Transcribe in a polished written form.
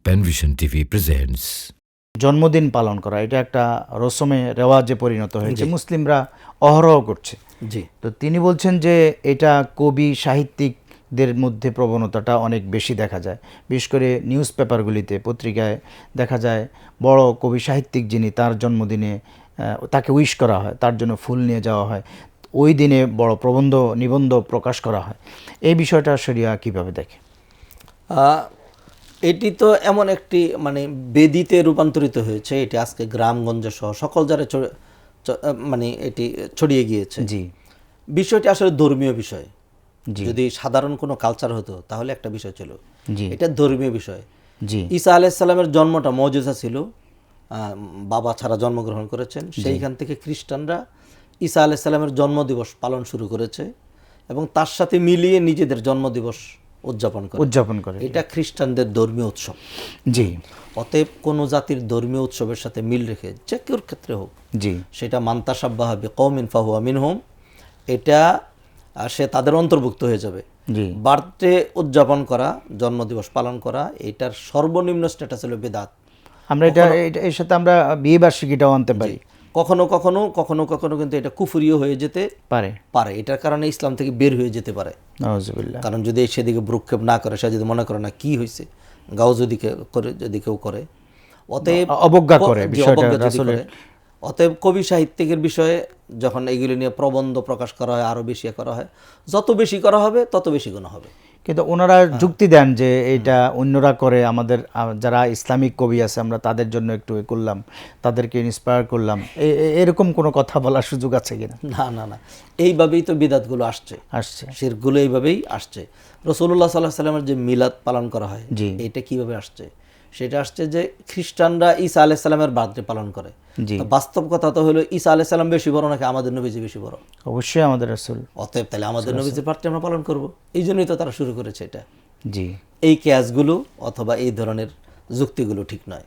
পেনভিশন TV presents. জন্মদিন পালন করা এটা একটা রসমে রেওয়াজে পরিণত হয়েছে, মুসলিমরা অহরহ করছে। জি, তো তিনি বলছেন যে এটা কবি সাহিত্যিকদের মধ্যে প্রবণতাটা অনেক বেশি দেখা যায়, বিশেষ করে নিউজ পেপারগুলিতে, পত্রিকায় দেখা যায় বড় কবি সাহিত্যিক যিনি, তার জন্মদিনে তাকে উইশ করা হয়, তার জন্য ফুল নিয়ে যাওয়া হয়, ওই দিনে বড় প্রবন্ধ নিবন্ধ প্রকাশ করা হয়। এই বিষয়টা শরিয়া কিভাবে দেখে? এটি তো এমন একটি মানে বেদিতে রূপান্তরিত হয়েছে, এটি আজকে গ্রামগঞ্জে সহ সকল জায়গায় মানে এটি ছড়িয়ে গিয়েছে। জি, বিষয়টি আসলে ধর্মীয় বিষয়। জি, যদি সাধারণ কোনো কালচার হতো তাহলে একটা বিষয় ছিল, জি, এটা ধর্মীয় বিষয়। জি, ঈসা আলাইসাল্লামের জন্মটা মওজুজা ছিল, বাবা ছাড়া জন্মগ্রহণ করেছেন। সেইখান থেকে খ্রিস্টানরা ঈসা আলাইসাল্লামের জন্মদিবস পালন শুরু করেছে এবং তার সাথে মিলিয়ে নিজেদের জন্মদিবস উদযাপন করে। এটা খ্রিস্টানদের ধর্মীয় উৎসব। জি, অতএব কোনো জাতির ধর্মীয় উৎসবের সাথে মিল রেখে যে কেউর ক্ষেত্রে হোক, জি, সেটা মান্তাসাব্বাহ বিকওমিন ফাহুয়া মিনহুম, এটা সে তাদের অন্তর্ভুক্ত হয়ে যাবে। জি, বার্থডে উদযাপন করা, জন্মদিবস পালন করা, এটার সর্বনিম্ন স্ট্যাটাস হলো বিদআত। আমরা এর সাথে আমরা বিয়ে বার্ষিকীটাও আনতে পারি। কখনো কখনো কিন্তু এটা কুফরিও হয়ে যেতে পারে। এটার কারণে ইসলাম থেকে বের হয়ে যেতে পারে। নাউজুবিল্লাহ। কারণ যদি সেদিকে ভ্রুক্ষেপ না করে, সে যদি মনে করে না কি হয়েছে, গাও যদি কেউ করে, অতএব অবজ্ঞা করে বিষয়টা অবজ্ঞা যদি রাসূলের। করে, অতএব কবি সাহিত্যিকের বিষয়ে যখন এইগুলি নিয়ে প্রবন্ধ প্রকাশ করা হয়, আরো বেশি করা হয়, যত বেশি করা হবে তত বেশি গুনাহ হবে। কিন্তু ওনারা যুক্তি দেন যে এটা অন্যরা করে, আমাদের যারা ইসলামিক কবি আছে আমরা তাদের জন্য একটু করলাম, তাদেরকে ইন্সপায়ার করলাম, এরকম কোনো কথা বলার সুযোগ আছে কিনা? না, এইভাবেই তো বিদাতগুলো আসছে, শিরকগুলো এইভাবেই আসছে। রাসূলুল্লাহ সাল্লাল্লাহু আলাইহি ওয়াসাল্লামের যে মিলাদ পালন করা হয়, এটা কিভাবে আসছে? সেটা আসছে যে খ্রিস্টানরা ঈসা আলাইহিস সালামের বার্থডে পালন করে। বাস্তব কথা তো হলো ঈসা আলাইহিস সালাম বেশি বড় নাকি আমাদের নবীজি বেশি বড়? অবশ্যই আমাদের রাসূল। অতএব তাহলে আমাদের নবীজির বার্থডে আমরা পালন করব। এই জন্যই তো তারা শুরু করেছে এটা। জি, এই কেসগুলো অথবা এই ধরনের যুক্তিগুলো ঠিক নয়।